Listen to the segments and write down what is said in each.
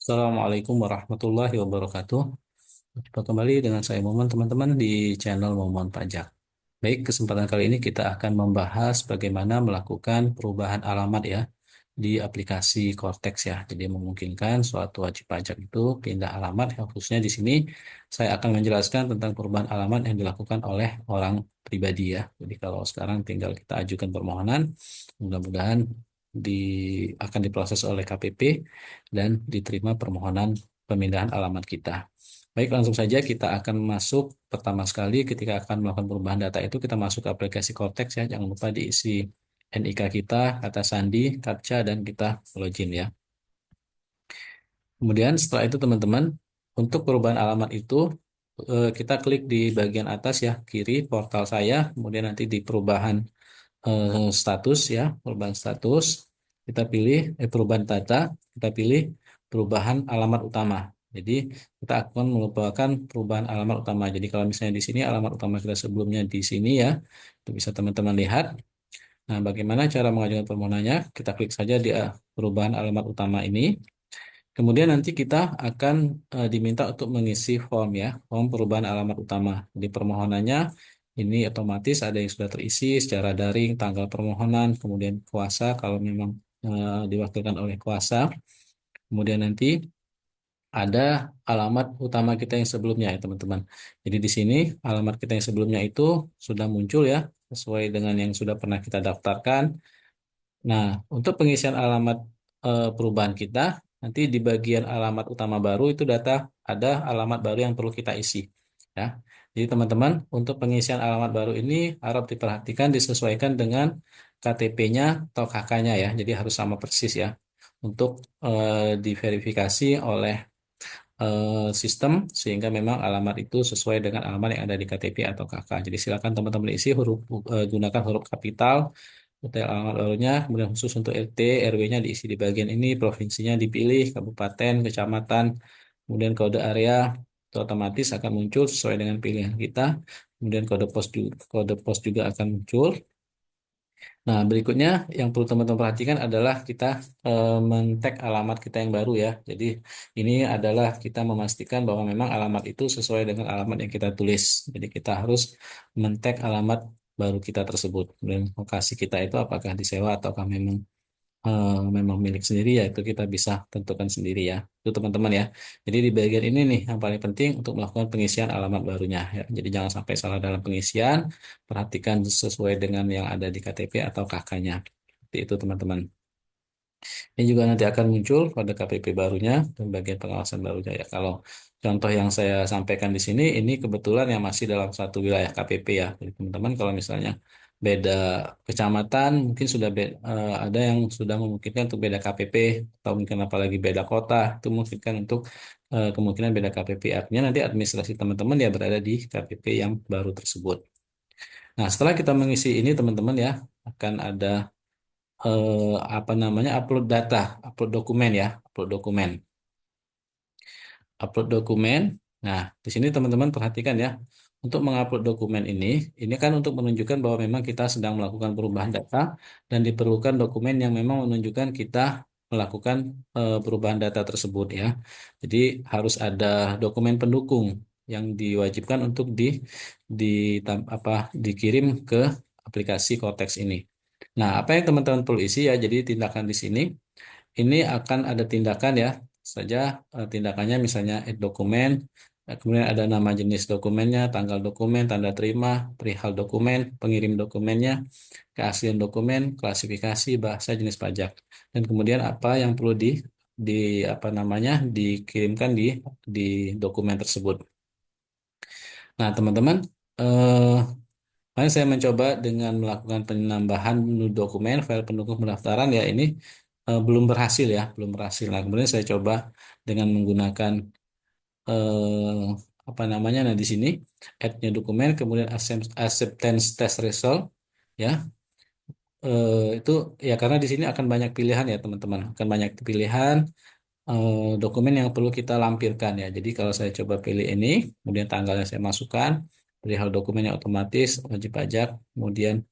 Assalamualaikum warahmatullahi wabarakatuh. Jumpa kembali dengan saya Momon teman-teman di channel Momon Pajak. Baik, kesempatan kali ini kita akan membahas bagaimana melakukan perubahan alamat ya di aplikasi Cortex ya. Jadi memungkinkan suatu wajib pajak itu pindah alamat. Ya, khususnya di sini saya akan menjelaskan tentang perubahan alamat yang dilakukan oleh orang pribadi ya. Jadi kalau sekarang tinggal kita ajukan permohonan, mudah-mudahan di akan diproses oleh KPP dan diterima permohonan pemindahan alamat kita. Baik, langsung saja kita akan masuk pertama sekali ketika akan melakukan perubahan data itu kita masuk ke aplikasi Cortex ya. Jangan lupa diisi NIK kita, kata sandi, CAPTCHA, dan kita login ya. Kemudian setelah itu teman-teman, untuk perubahan alamat itu kita klik di bagian atas ya, kiri portal saya, kemudian nanti di perubahan status ya, perubahan status, kita pilih perubahan data, kita pilih perubahan alamat utama. Jadi kita akan melupakan perubahan alamat utama. Jadi kalau misalnya di sini alamat utama kita sebelumnya di sini ya, itu bisa teman-teman lihat. Nah, bagaimana cara mengajukan permohonannya? Kita klik saja di perubahan alamat utama ini. Kemudian nanti kita akan diminta untuk mengisi form ya, form perubahan alamat utama. Di permohonannya ini otomatis ada yang sudah terisi secara daring, tanggal permohonan, kemudian kuasa kalau memang diwakilkan oleh kuasa. Kemudian nanti ada alamat utama kita yang sebelumnya ya teman-teman. Jadi di sini alamat kita yang sebelumnya itu sudah muncul ya, sesuai dengan yang sudah pernah kita daftarkan. Nah, untuk pengisian alamat perubahan kita, nanti di bagian alamat utama baru itu data ada alamat baru yang perlu kita isi. Ya, jadi teman-teman untuk pengisian alamat baru ini harap diperhatikan disesuaikan dengan KTP-nya atau KK-nya ya. Jadi harus sama persis ya untuk diverifikasi oleh sistem sehingga memang alamat itu sesuai dengan alamat yang ada di KTP atau KK. Jadi silakan teman-teman isi gunakan huruf kapital detail alamat barunya, kemudian khusus untuk RT, RW-nya diisi di bagian ini, provinsinya dipilih, kabupaten, kecamatan, kemudian kode area, itu otomatis akan muncul sesuai dengan pilihan kita. Kemudian kode pos juga akan muncul. Nah, berikutnya yang perlu teman-teman perhatikan adalah kita men-tag alamat kita yang baru ya. Jadi ini adalah kita memastikan bahwa memang alamat itu sesuai dengan alamat yang kita tulis. Jadi kita harus men-tag alamat baru kita tersebut. Dan lokasi kita itu apakah disewa ataukah memang milik sendiri ya itu kita bisa tentukan sendiri ya. Itu teman-teman ya. Jadi di bagian ini nih yang paling penting untuk melakukan pengisian alamat barunya ya. Jadi jangan sampai salah dalam pengisian, perhatikan sesuai dengan yang ada di KTP atau KK-nya. Seperti itu teman-teman. Ini juga nanti akan muncul pada KPP barunya dan bagian pengawasan barunya ya. Kalau contoh yang saya sampaikan di sini, ini kebetulan yang masih dalam satu wilayah KPP ya. Jadi teman-teman kalau misalnya beda kecamatan, mungkin ada yang sudah memungkinkan untuk beda KPP atau mungkin apalagi beda kota, itu memungkinkan untuk kemungkinan beda KPP. Artinya nanti administrasi teman-teman ya berada di KPP yang baru tersebut. Nah, setelah kita mengisi ini teman-teman ya, akan ada apa namanya upload dokumen ya, upload dokumen, upload dokumen. Nah, di sini teman-teman perhatikan ya, untuk mengupload dokumen ini kan untuk menunjukkan bahwa memang kita sedang melakukan perubahan data dan diperlukan dokumen yang memang menunjukkan kita melakukan perubahan data tersebut ya. Jadi harus ada dokumen pendukung yang diwajibkan untuk dikirim ke aplikasi Cortex ini. Nah, apa yang teman-teman perlu isi ya? Jadi tindakan di sini ini akan ada tindakan ya saja tindakannya misalnya add dokumen, kemudian ada nama jenis dokumennya, tanggal dokumen, tanda terima, perihal dokumen, pengirim dokumennya, keaslian dokumen, klasifikasi, bahasa, jenis pajak, dan kemudian apa yang perlu di apa namanya dikirimkan di dokumen tersebut. Nah, teman-teman, eh, makanya saya mencoba dengan melakukan penambahan menu dokumen, file pendukung pendaftaran ya ini belum berhasil ya, belum berhasil. Nah, kemudian saya coba dengan menggunakan eh, apa namanya, nah di sini add-nya dokumen, kemudian acceptance test result ya. Itu ya karena di sini akan banyak pilihan ya teman-teman, akan banyak pilihan dokumen yang perlu kita lampirkan ya. Jadi kalau saya coba pilih ini, kemudian tanggalnya saya masukkan, perihal dokumennya otomatis wajib pajak, kemudian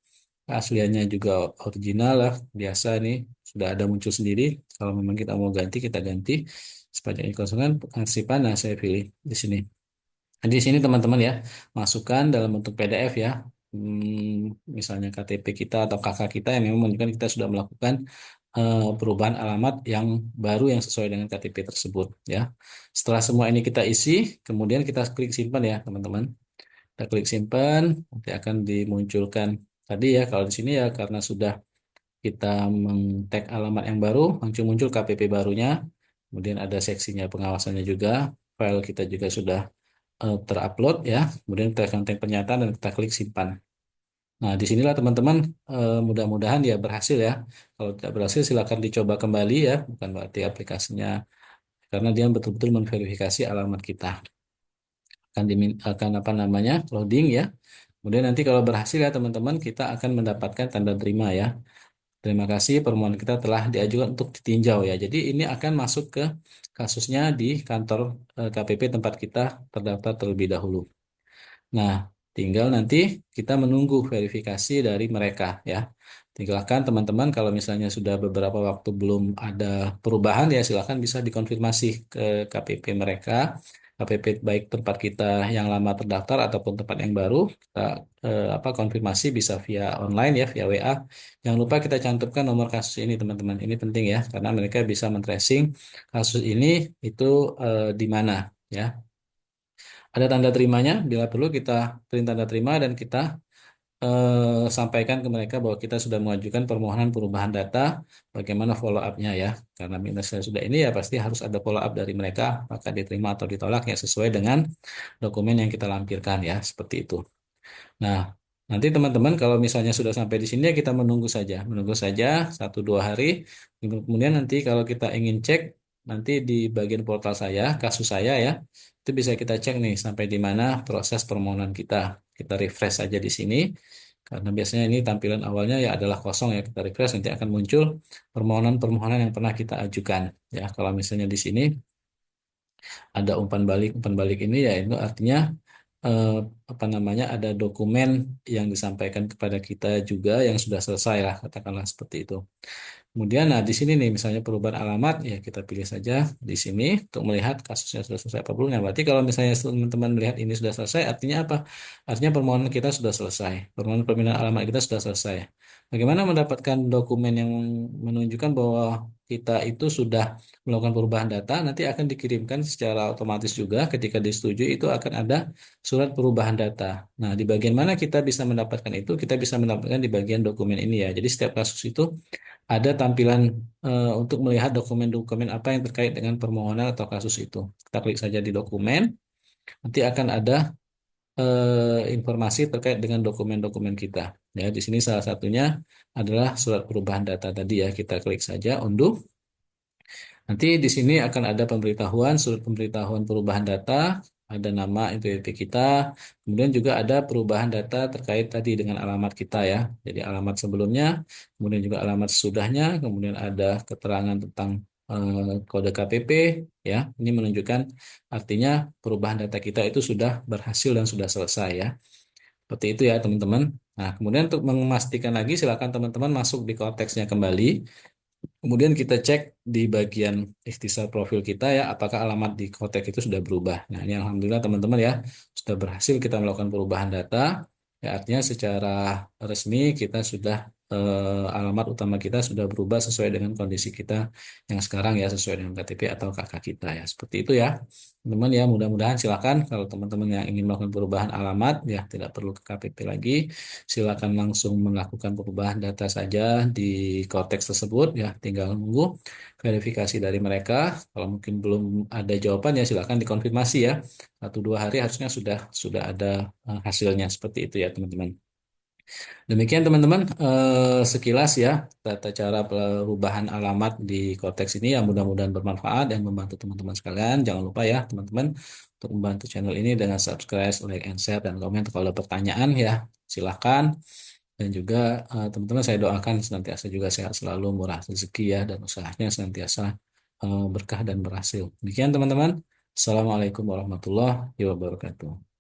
keasliannya juga original lah, biasa nih sudah ada muncul sendiri. Kalau memang kita mau ganti, kita ganti. Sepanjang dikosongkan, pengarsipan, nah saya pilih di sini. Nah, di sini teman-teman ya, masukkan dalam bentuk PDF ya. Misalnya KTP kita atau KK kita yang memang menunjukkan kita sudah melakukan perubahan alamat yang baru yang sesuai dengan KTP tersebut ya. Setelah semua ini kita isi, kemudian kita klik simpan ya teman-teman. Kita klik simpan, nanti akan dimunculkan tadi ya. Kalau di sini ya karena sudah kita meng-tag alamat yang baru, muncul-muncul KPP barunya. Kemudian ada seksinya pengawasannya juga. File kita juga sudah terupload ya. Kemudian kita konten pernyataan dan kita klik simpan. Nah, disinilah teman-teman mudah-mudahan ya berhasil ya. Kalau tidak berhasil silakan dicoba kembali ya. Bukan berarti aplikasinya karena dia betul-betul memverifikasi alamat kita. Akan apa namanya loading ya. Kemudian nanti kalau berhasil ya teman-teman kita akan mendapatkan tanda terima ya. Terima kasih permohonan kita telah diajukan untuk ditinjau ya. Jadi ini akan masuk ke kasusnya di kantor KPP tempat kita terdaftar terlebih dahulu. Nah, tinggal nanti kita menunggu verifikasi dari mereka ya. Tinggalkan teman-teman kalau misalnya sudah beberapa waktu belum ada perubahan ya silakan bisa dikonfirmasi ke KPP mereka. KPP baik tempat kita yang lama terdaftar ataupun tempat yang baru kita apa konfirmasi bisa via online ya via WA. Jangan lupa kita cantumkan nomor kasus ini teman-teman. Ini penting ya karena mereka bisa men-tracing kasus ini itu di mana ya. Ada tanda terimanya, bila perlu kita print tanda terima dan kita sampaikan ke mereka bahwa kita sudah mengajukan permohonan perubahan data, bagaimana follow up-nya ya. Karena minusnya sudah ini ya pasti harus ada follow up dari mereka, apakah diterima atau ditolak ya sesuai dengan dokumen yang kita lampirkan ya, seperti itu. Nah, nanti teman-teman kalau misalnya sudah sampai di sini ya kita menunggu saja 1-2 hari. Kemudian nanti kalau kita ingin cek nanti di bagian portal saya, kasus saya ya, itu bisa kita cek nih sampai di mana proses permohonan kita. Kita refresh saja di sini. Karena biasanya ini tampilan awalnya ya adalah kosong ya kita refresh nanti akan muncul permohonan-permohonan yang pernah kita ajukan ya. Kalau misalnya di sini ada umpan balik ini ya itu artinya eh, apa namanya ada dokumen yang disampaikan kepada kita juga yang sudah selesai lah katakanlah seperti itu. Kemudian, nah di sini nih misalnya perubahan alamat, ya kita pilih saja di sini untuk melihat kasusnya sudah selesai apa belum. Nah, berarti kalau misalnya teman-teman melihat ini sudah selesai, artinya apa? Artinya permohonan kita sudah selesai. Permohonan pemindahan alamat kita sudah selesai. Bagaimana mendapatkan dokumen yang menunjukkan bahwa kita itu sudah melakukan perubahan data, nanti akan dikirimkan secara otomatis juga ketika disetujui itu akan ada surat perubahan data. Nah, di bagian mana kita bisa mendapatkan itu? Kita bisa mendapatkan di bagian dokumen ini ya. Jadi setiap kasus itu ada tampilan untuk melihat dokumen-dokumen apa yang terkait dengan permohonan atau kasus itu. Kita klik saja di dokumen, nanti akan ada informasi terkait dengan dokumen-dokumen kita. Ya, di sini salah satunya adalah surat perubahan data tadi ya. Kita klik saja unduh. Nanti di sini akan ada pemberitahuan, surat pemberitahuan perubahan data, ada nama NPWP kita, kemudian juga ada perubahan data terkait tadi dengan alamat kita ya. Jadi alamat sebelumnya, kemudian juga alamat sesudahnya, kemudian ada keterangan tentang kode KPP ya. Ini menunjukkan artinya perubahan data kita itu sudah berhasil dan sudah selesai ya. Seperti itu ya teman-teman. Nah, kemudian untuk memastikan lagi silakan teman-teman masuk di konteksnya kembali. Kemudian kita cek di bagian ikhtisar profil kita ya, apakah alamat di kotak itu sudah berubah. Nah, ini alhamdulillah teman-teman ya, sudah berhasil kita melakukan perubahan data. Ya, artinya secara resmi kita sudah alamat utama kita sudah berubah sesuai dengan kondisi kita yang sekarang ya, sesuai dengan KTP atau KK kita ya. Seperti itu ya. Teman-teman ya, mudah-mudahan silakan kalau teman-teman yang ingin melakukan perubahan alamat ya tidak perlu ke KPP lagi. Silakan langsung melakukan perubahan data saja di konteks tersebut ya, tinggal nunggu verifikasi dari mereka. Kalau mungkin belum ada jawaban ya silakan dikonfirmasi ya. 1-2 hari harusnya sudah ada hasilnya seperti itu ya teman-teman. Demikian teman-teman sekilas ya tata cara perubahan alamat di konteks ini yang mudah-mudahan bermanfaat dan membantu teman-teman sekalian. Jangan lupa ya teman-teman untuk membantu channel ini dengan subscribe, like, and share dan komen. Kalau ada pertanyaan ya silakan. Dan juga teman-teman saya doakan senantiasa juga sehat selalu, murah rezeki ya dan usahanya senantiasa berkah dan berhasil. Demikian teman-teman. Assalamualaikum warahmatullahi wabarakatuh.